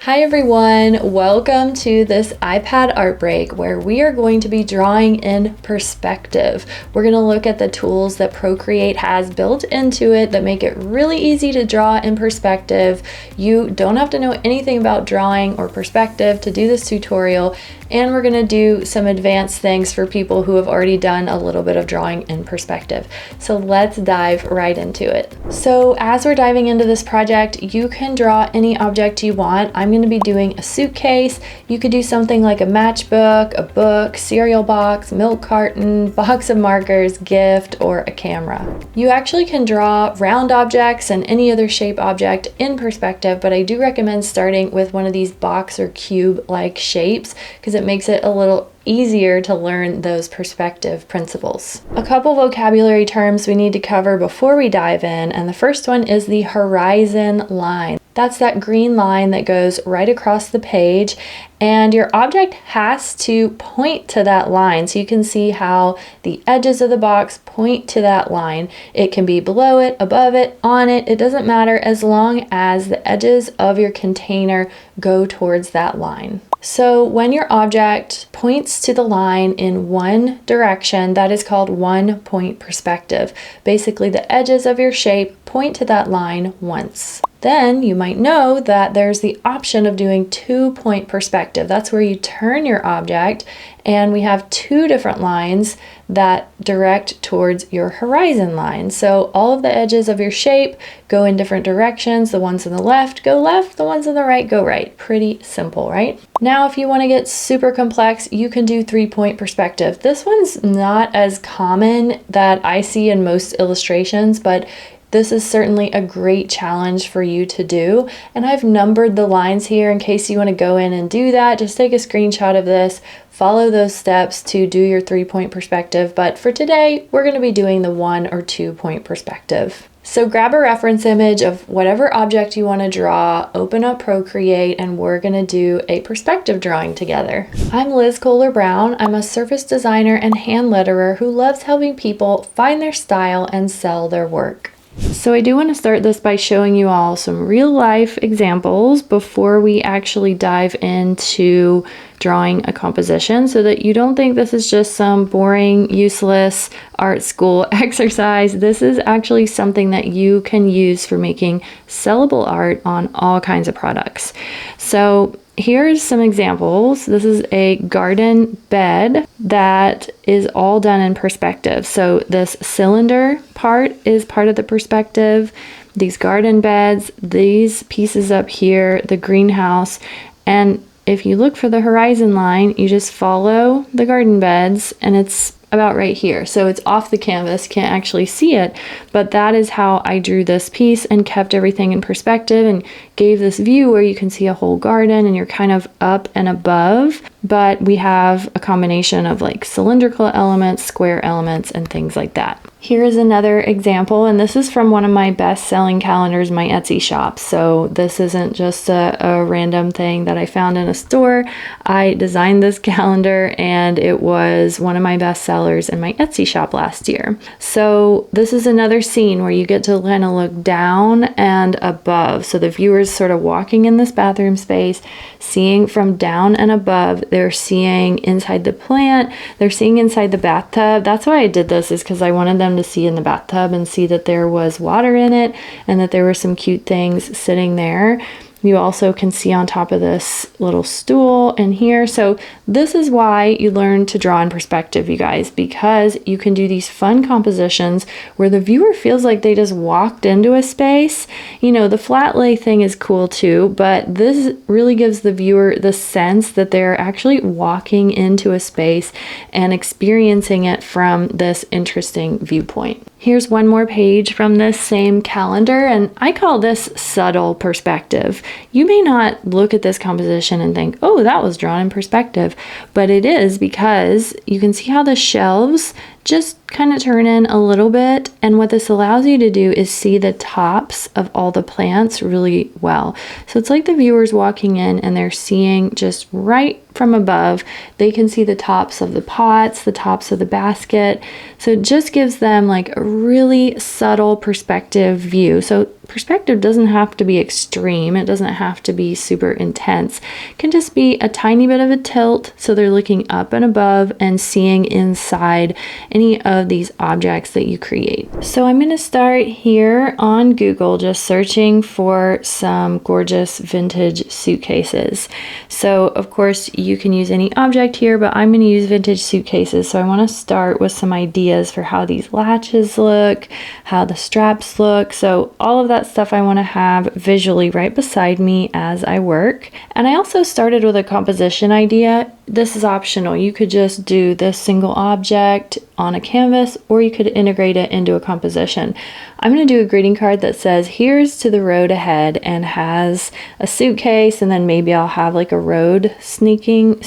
Hi everyone, welcome to this iPad art break where we are going to be drawing in perspective. We're going to look at the tools that Procreate has built into it that make it really easy to draw in perspective. You don't have to know anything about drawing or perspective to do this tutorial, and we're going to do some advanced things for people who have already done a little bit of drawing in perspective. So let's dive right into it. So as we're diving into this project, you can draw any object you want. I'm going to be doing a suitcase. You could do something like a matchbook, a book, cereal box, milk carton, box of markers, gift, or a camera. You actually can draw round objects and any other shape object in perspective, but I do recommend starting with one of these box or cube-like shapes because it makes it a little easier to learn those perspective principles. A couple vocabulary terms we need to cover before we dive in, and the first one is the horizon line. That's that green line that goes right across the page, and your object has to point to that line. So you can see how the edges of the box point to that line. It can be below it, above it, on it. It doesn't matter as long as the edges of your container go towards that line. So when your object points to the line in one direction, that is called one point perspective. Basically, the edges of your shape point to that line once. Then you might know that there's the option of doing 2-point perspective. That's where you turn your object and we have two different lines that direct towards your horizon line. So all of the edges of your shape go in different directions. The ones on the left go left, the ones on the right go right. Pretty simple, right? Now, if you want to get super complex, you can do 3-point perspective. This one's not as common that I see in most illustrations, but this is certainly a great challenge for you to do. And I've numbered the lines here in case you want to go in and do that. Just take a screenshot of this, follow those steps to do your 3-point perspective. But for today, we're going to be doing the 1 or 2-point perspective. So grab a reference image of whatever object you want to draw, open up Procreate, and we're going to do a perspective drawing together. I'm Liz Kohler Brown. I'm a surface designer and hand letterer who loves helping people find their style and sell their work. So I do want to start this by showing you all some real life examples before we actually dive into drawing a composition so that you don't think this is just some boring, useless art school exercise. This is actually something that you can use for making sellable art on all kinds of products. So here's some examples. This is a garden bed that is all done in perspective. So this cylinder part is part of the perspective, these garden beds, these pieces up here, the greenhouse, and if you look for the horizon line, you just follow the garden beds and it's about right here. So it's off the canvas, can't actually see it, but that is how I drew this piece and kept everything in perspective and gave this view where you can see a whole garden and you're kind of up and above, but we have a combination of like cylindrical elements, square elements, and things like that. Here is another example, and this is from one of my best-selling calendars in my Etsy shop. So this isn't just a random thing that I found in a store. I designed this calendar and it was one of my best sellers in my Etsy shop last year. So this is another scene where you get to kind of look down and above. So the viewer's sort of walking in this bathroom space, seeing from down and above. They're seeing inside the plant, they're seeing inside the bathtub. That's why I did this, is because I wanted them to see in the bathtub and see that there was water in it and that there were some cute things sitting there. You also can see on top of this little stool in here. So this is why you learn to draw in perspective, you guys, because you can do these fun compositions where the viewer feels like they just walked into a space. You know, the flat lay thing is cool too, but this really gives the viewer the sense that they're actually walking into a space and experiencing it from this interesting viewpoint. Here's one more page from this same calendar, and I call this subtle perspective. You may not look at this composition and think, oh, that was drawn in perspective, but it is because you can see how the shelves just kind of turn in a little bit, and what this allows you to do is see the tops of all the plants really well. So it's like the viewer's walking in and they're seeing just right from above. They can see the tops of the pots, the tops of the basket. So it just gives them like a really subtle perspective view. So perspective doesn't have to be extreme. It doesn't have to be super intense. It can just be a tiny bit of a tilt so they're looking up and above and seeing inside any of these objects that you create. So I'm going to start here on Google just searching for some gorgeous vintage suitcases. So of course you can use any object here, but I'm going to use vintage suitcases. So I want to start with some ideas for how these latches look, how the straps look. So all of that stuff I want to have visually right beside me as I work. And I also started with a composition idea. This is optional. You could just do this single object on a canvas, or you could integrate it into a composition. I'm going to do a greeting card that says, "Here's to the road ahead," and has a suitcase, and then maybe I'll have like a road snaking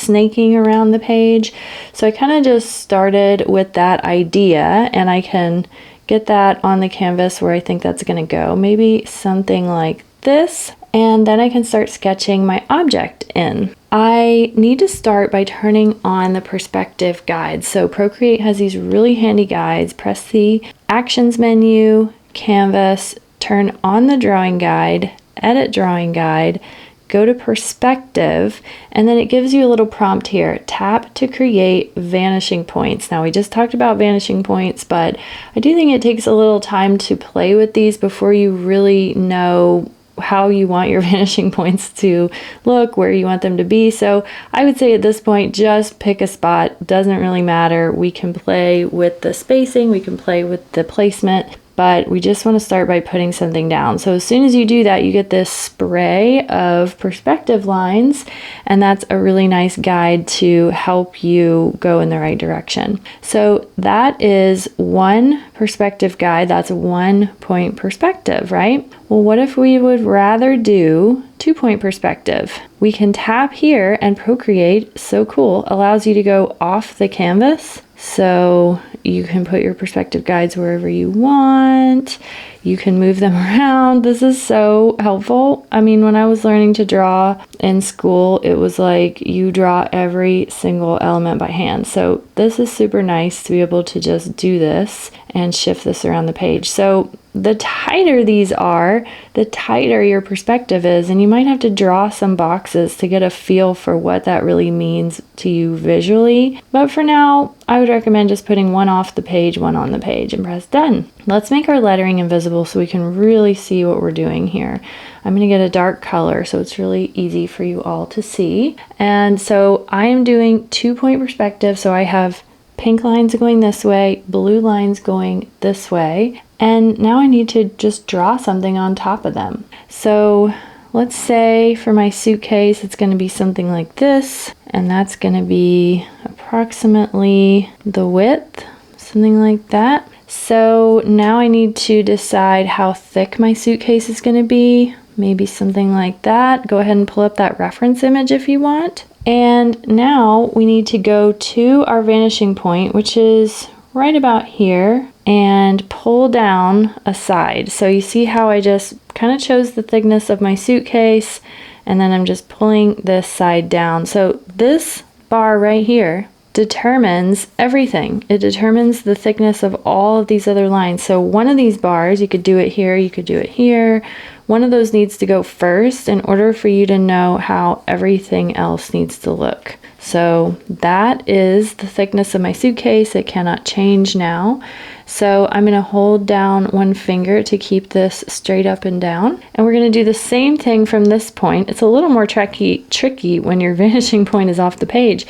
around the page. So I kind of just started with that idea, and I can get that on the canvas where I think that's going to go. Maybe something like this. And then I can start sketching my object in. I need to start by turning on the perspective guide. So Procreate has these really handy guides. Press the Actions menu, Canvas, turn on the drawing guide, Edit drawing guide, go to Perspective, and then it gives you a little prompt here. Tap to create vanishing points. Now we just talked about vanishing points, but I do think it takes a little time to play with these before you really know how you want your vanishing points to look, where you want them to be. So I would say at this point, just pick a spot. Doesn't really matter. We can play with the spacing, we can play with the placement, but we just want to start by putting something down. So as soon as you do that, you get this spray of perspective lines, and that's a really nice guide to help you go in the right direction. So that is one perspective guide. That's 1 point perspective, right? Well, what if we would rather do 2 point perspective? We can tap here, and Procreate, so cool, allows you to go off the canvas. So you can put your perspective guides wherever you want. You can move them around. This is so helpful. I mean, when I was learning to draw in school, it was like you draw every single element by hand. So this is super nice to be able to just do this and shift this around the page. So the tighter these are, the tighter your perspective is, and you might have to draw some boxes to get a feel for what that really means to you visually. But for now, I would recommend just putting one off the page, one on the page, and press done. Let's make our lettering invisible so we can really see what we're doing here. I'm going to get a dark color so it's really easy for you all to see. And so I am doing 2 point perspective, so I have pink lines going this way, blue lines going this way, and now I need to just draw something on top of them. So let's say for my suitcase, it's going to be something like this, and that's going to be approximately the width, something like that. So now I need to decide how thick my suitcase is going to be, maybe something like that. Go ahead and pull up that reference image if you want. And now we need to go to our vanishing point, which is right about here, and pull down a side. So you see how I just kind of chose the thickness of my suitcase, and then I'm just pulling this side down. So this bar right here determines everything. It determines the thickness of all of these other lines. So one of these bars, you could do it here, you could do it here. One of those needs to go first in order for you to know how everything else needs to look. So that is the thickness of my suitcase. It cannot change now. So I'm going to hold down one finger to keep this straight up and down. And we're going to do the same thing from this point. It's a little more tricky when your vanishing point is off the page,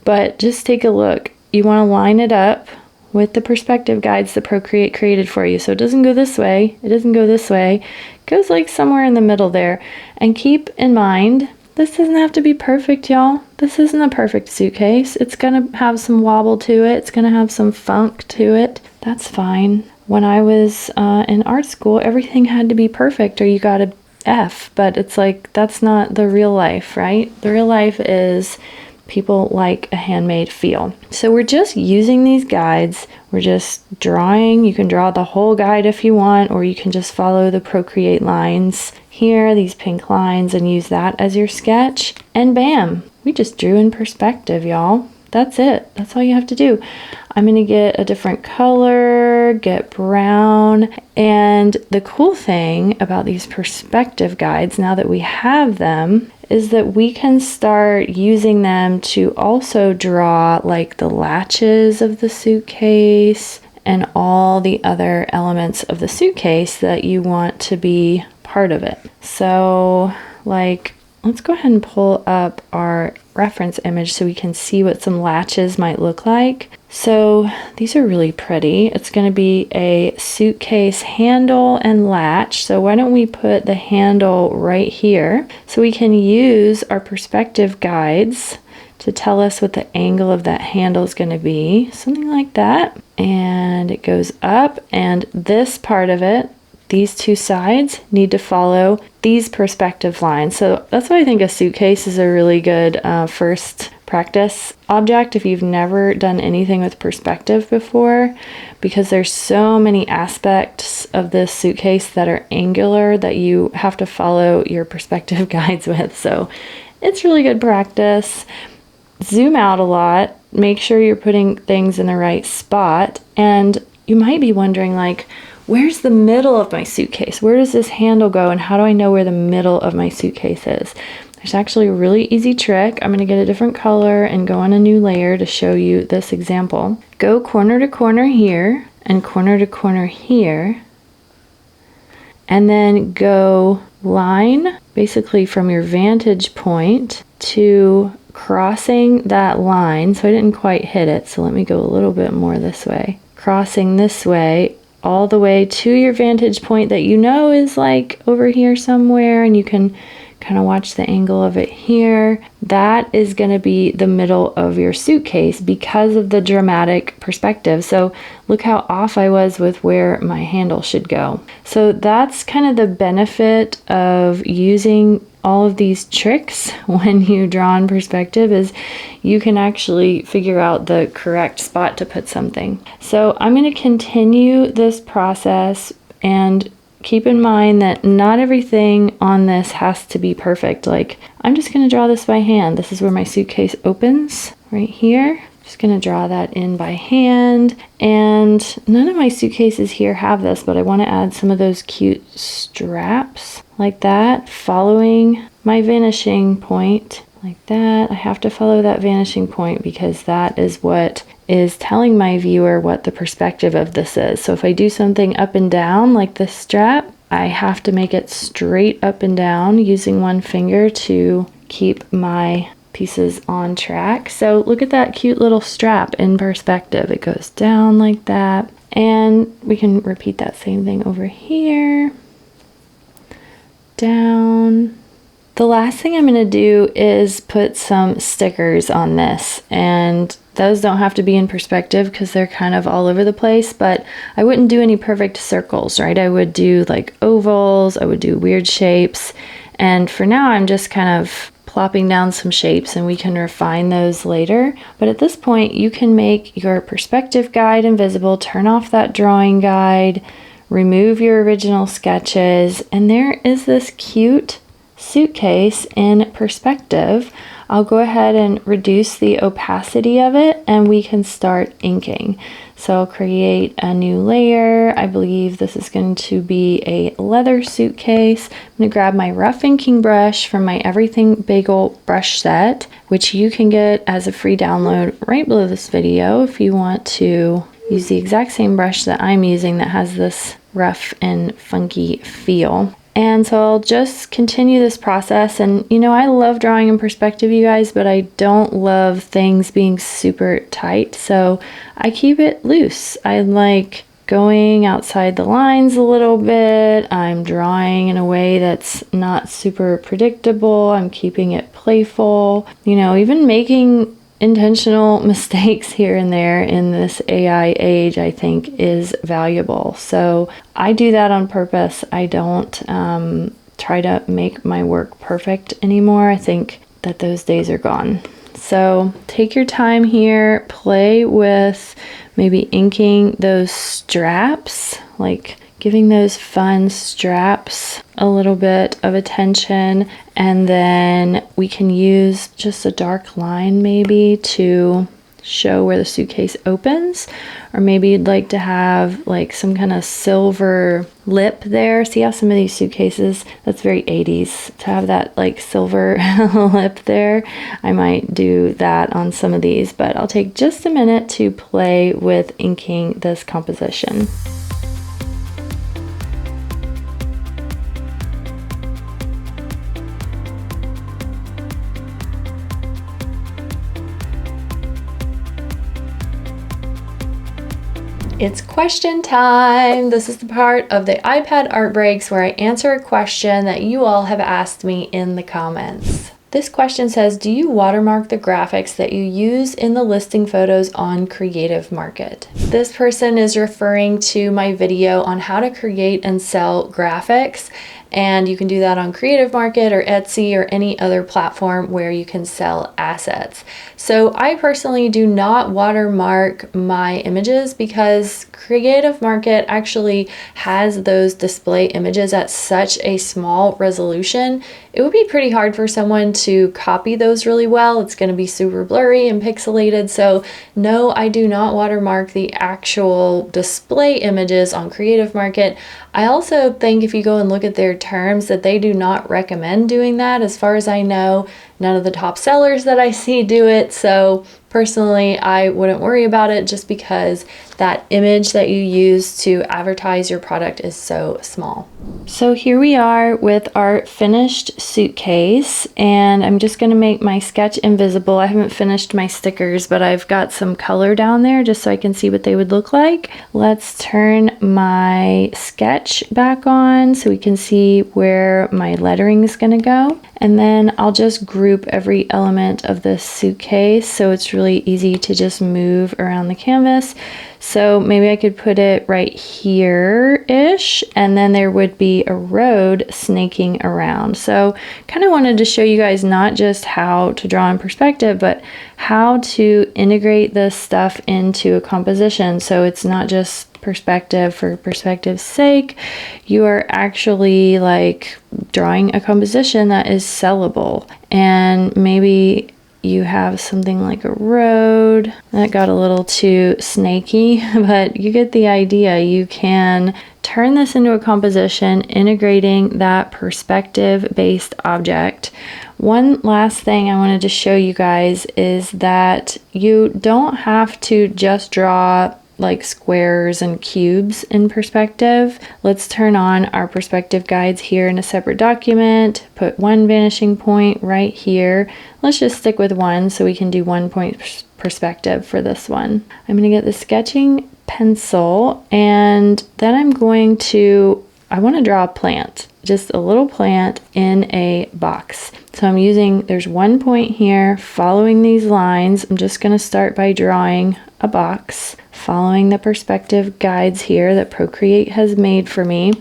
but just take a look. You want to line it up with the perspective guides that Procreate created for you. So it doesn't go this way, it doesn't go this way, it goes like somewhere in the middle there. And keep in mind, this doesn't have to be perfect, y'all. This isn't a perfect suitcase. It's gonna have some wobble to it, it's gonna have some funk to it. That's fine. When I was in art school, everything had to be perfect or you got a F, but it's like, that's not the real life, right? The real life is people like a handmade feel. So we're just using these guides. We're just drawing. You can draw the whole guide if you want, or you can just follow the Procreate lines here, these pink lines, and use that as your sketch. And bam, we just drew in perspective, y'all. that's it. That's all you have to do. I'm going to get a different color, get brown. And the cool thing about these perspective guides, now that we have them, is that we can start using them to also draw like the latches of the suitcase and all the other elements of the suitcase that you want to be part of it. So like, let's go ahead and pull up our reference image so we can see what some latches might look like. So these are really pretty. It's going to be a suitcase handle and latch. So why don't we put the handle right here so we can use our perspective guides to tell us what the angle of that handle is going to be. Something like that. And it goes up, and this part of it, these two sides, need to follow these perspective lines. So that's why I think a suitcase is a really good first practice object if you've never done anything with perspective before, because there's so many aspects of this suitcase that are angular that you have to follow your perspective guides with. So it's really good practice. Zoom out a lot, make sure you're putting things in the right spot. And you might be wondering, like, where's the middle of my suitcase? Where does this handle go? And how do I know where the middle of my suitcase is? There's actually a really easy trick. I'm going to get a different color and go on a new layer to show you this example. Go corner to corner here and corner to corner here. And then go line basically from your vantage point to crossing that line. So I didn't quite hit it. So let me go a little bit more this way. Crossing this way all the way to your vantage point that you know is like over here somewhere, and you can kind of watch the angle of it here. That is going to be the middle of your suitcase because of the dramatic perspective. So look how off I was with where my handle should go. So that's kind of the benefit of using all of these tricks when you draw in perspective, is you can actually figure out the correct spot to put something. So I'm going to continue this process, and keep in mind that not everything on this has to be perfect. Like, I'm just going to draw this by hand. This is where my suitcase opens right here. Just going to draw that in by hand. And none of my suitcases here have this, but I want to add some of those cute straps like that, following my vanishing point like that. I have to follow that vanishing point because that is what is telling my viewer what the perspective of this is. So if I do something up and down like this strap, I have to make it straight up and down using one finger to keep my pieces on track. So look at that cute little strap in perspective. It goes down like that. And we can repeat that same thing over here. Down. The last thing I'm going to do is put some stickers on this, and those don't have to be in perspective because they're kind of all over the place, but I wouldn't do any perfect circles, right? I would do like ovals, I would do weird shapes, and for now I'm just kind of plopping down some shapes, and we can refine those later. But at this point you can make your perspective guide invisible, turn off that drawing guide, remove your original sketches, and there is this cute suitcase in perspective. I'll go ahead and reduce the opacity of it, and we can start inking. So I'll create a new layer. I believe this is going to be a leather suitcase. I'm going to grab my rough inking brush from my Everything Bagel brush set, which you can get as a free download right below this video if you want to use the exact same brush that I'm using that has this rough and funky feel. And so I'll just continue this process. And you know, I love drawing in perspective, you guys, but I don't love things being super tight. So I keep it loose. I like going outside the lines a little bit. I'm drawing in a way that's not super predictable. I'm keeping it playful. You know, even making intentional mistakes here and there in this AI age, I think, is valuable. So I do that on purpose. I don't try to make my work perfect anymore. I think that those days are gone. So take your time here, play with maybe inking those straps, like giving those fun straps a little bit of attention, and then we can use just a dark line maybe to show where the suitcase opens, or maybe you'd like to have like some kind of silver lip there. See how some of these suitcases, that's very 80s to have that like silver lip there. I might do that on some of these, but I'll take just a minute to play with inking this composition. It's question time. This is the part of the iPad art breaks where I answer a question that you all have asked me in the comments. This question says, do you watermark the graphics that you use in the listing photos on Creative Market? This person is referring to my video on how to create and sell graphics, and you can do that on Creative Market or Etsy or any other platform where you can sell assets. So I personally do not watermark my images because Creative Market actually has those display images at such a small resolution. It would be pretty hard for someone to copy those really well. It's going to be super blurry and pixelated. So no, I do not watermark the actual display images on Creative Market. I also think if you go and look at their terms that they do not recommend doing that. As far as I know, none of the top sellers that I see do it. So personally, I wouldn't worry about it just because that image that you use to advertise your product is so small. So here we are with our finished suitcase, and I'm just going to make my sketch invisible. I haven't finished my stickers, but I've got some color down there just so I can see what they would look like. Let's turn my sketch back on so we can see where my lettering is going to go. And then I'll just group every element of this suitcase so it's really easy to just move around the canvas. So maybe I could put it right here-ish, and then there would be a road snaking around. So kind of wanted to show you guys not just how to draw in perspective, but how to integrate this stuff into a composition. So it's not just perspective for perspective's sake. You are actually like drawing a composition that is sellable. And maybe you have something like a road. That got a little too snaky, but you get the idea. You can turn this into a composition, integrating that perspective-based object. One last thing I wanted to show you guys is that you don't have to just draw like squares and cubes in perspective. Let's turn on our perspective guides here in a separate document, put one vanishing point right here. Let's just stick with one so we can do 1 point perspective for this one. I'm going to get the sketching pencil, and then I want to draw a plant, just a little plant in a box. So I'm using, there's 1 point here, following these lines. I'm just going to start by drawing a box, following the perspective guides here that Procreate has made for me.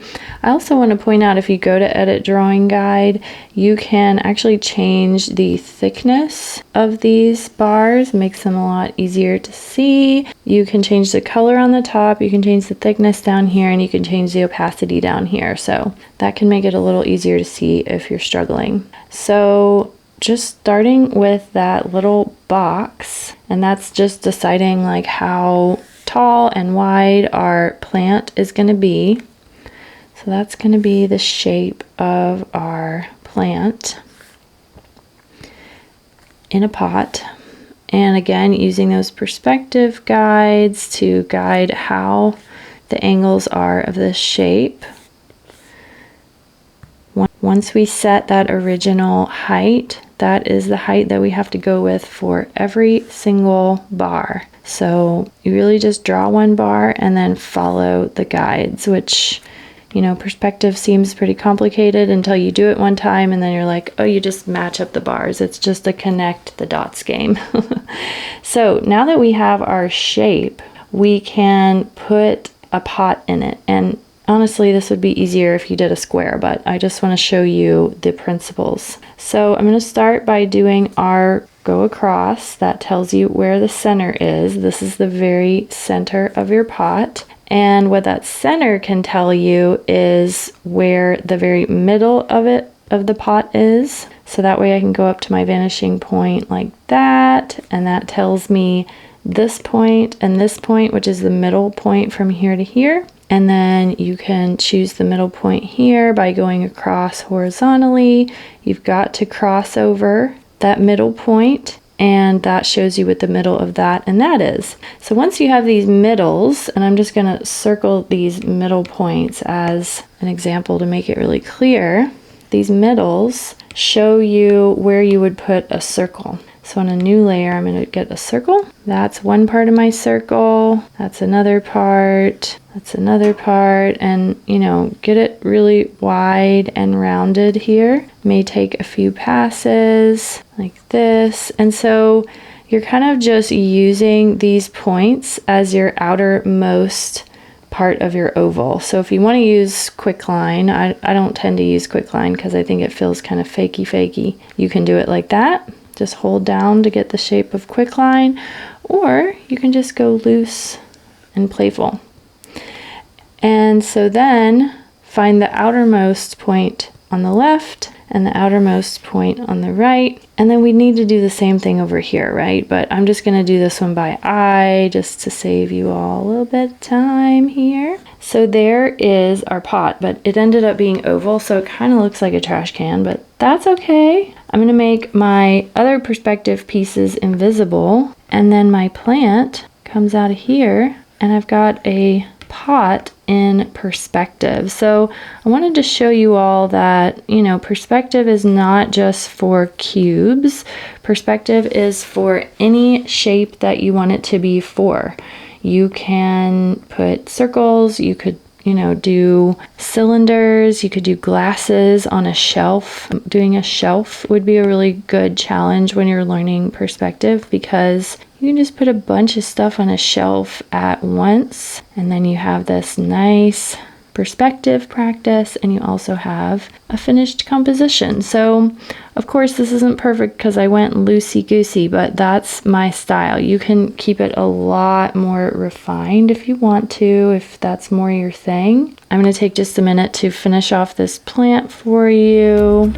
I also want to point out, if you go to Edit Drawing Guide, you can actually change the thickness of these bars, makes them a lot easier to see. You can change the color on the top, you can change the thickness down here, and you can change the opacity down here. So that can make it a little easier to see if you're struggling. So just starting with that little box, and that's just deciding like how tall and wide our plant is going to be. So that's going to be the shape of our plant in a pot. And again, using those perspective guides to guide how the angles are of this shape. Once we set that original height, that is the height that we have to go with for every single bar. So you really just draw one bar and then follow the guides, which, you know, perspective seems pretty complicated until you do it one time and then you're like, oh, you just match up the bars. It's just a connect the dots game. So now that we have our shape, we can put a pot in it. And honestly, this would be easier if you did a square, but I just want to show you the principles. So I'm going to start by doing our go across. That tells you where the center is. This is the very center of your pot. And what that center can tell you is where the very middle of the pot is. So that way I can go up to my vanishing point like that, and that tells me this point and this point, which is the middle point from here to here. And then you can choose the middle point here by going across horizontally. You've got to cross over that middle point, and that shows you what the middle of that and that is. So once you have these middles, and I'm just gonna circle these middle points as an example to make it really clear, these middles show you where you would put a circle. So on a new layer, I'm going to get a circle. That's one part of my circle. That's another part. That's another part. And, you know, get it really wide and rounded here. May take a few passes like this. And so you're kind of just using these points as your outermost part of your oval. So if you want to use quicklime, I don't tend to use quicklime because I think it feels kind of fakey. You can do it like that. Just hold down to get the shape of quicklime, or you can just go loose and playful. And so then find the outermost point on the left and the outermost point on the right. And then we need to do the same thing over here, right? But I'm just gonna do this one by eye just to save you all a little bit of time here. So there is our pot, but it ended up being oval, so it kind of looks like a trash can, but that's okay. I'm gonna make my other perspective pieces invisible, and then my plant comes out of here, and I've got a pot in perspective. So I wanted to show you all that, you know, perspective is not just for cubes. Perspective is for any shape that you want it to be for. You can put circles, you could, you know, do cylinders, you could do glasses on a shelf. Doing a shelf would be a really good challenge when you're learning perspective, because you can just put a bunch of stuff on a shelf at once, and then you have this nice perspective practice, and you also have a finished composition. So of course this isn't perfect because I went loosey-goosey, but that's my style. You can keep it a lot more refined if you want to, if that's more your thing. I'm going to take just a minute to finish off this plant for you.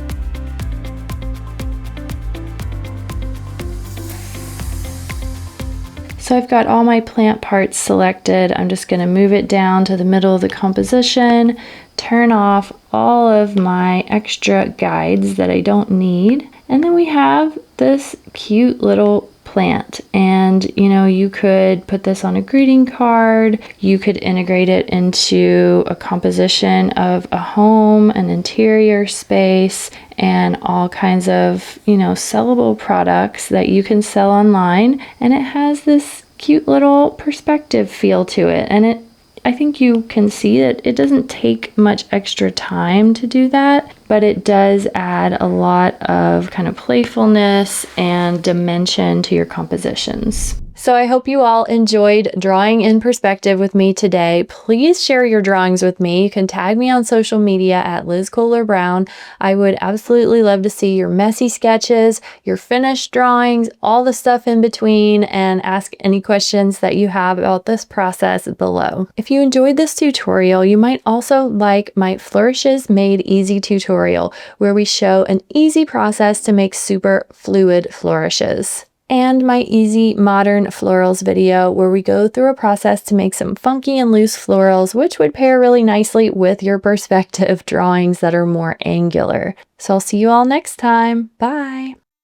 So I've got all my plant parts selected. I'm just going to move it down to the middle of the composition, turn off all of my extra guides that I don't need, and then we have this cute little plant. And you know, you could put this on a greeting card, you could integrate it into a composition of a home, an interior space, and all kinds of, you know, sellable products that you can sell online. And it has this cute little perspective feel to it. And I think you can see that it doesn't take much extra time to do that, but it does add a lot of kind of playfulness and dimension to your compositions. So I hope you all enjoyed drawing in perspective with me today. Please share your drawings with me. You can tag me on social media at Liz Kohler Brown. I would absolutely love to see your messy sketches, your finished drawings, all the stuff in between, and ask any questions that you have about this process below. If you enjoyed this tutorial, you might also like my Flourishes Made Easy tutorial, where we show an easy process to make super fluid flourishes, and my Easy Modern Florals video, where we go through a process to make some funky and loose florals, which would pair really nicely with your perspective drawings that are more angular. So I'll see you all next time. Bye!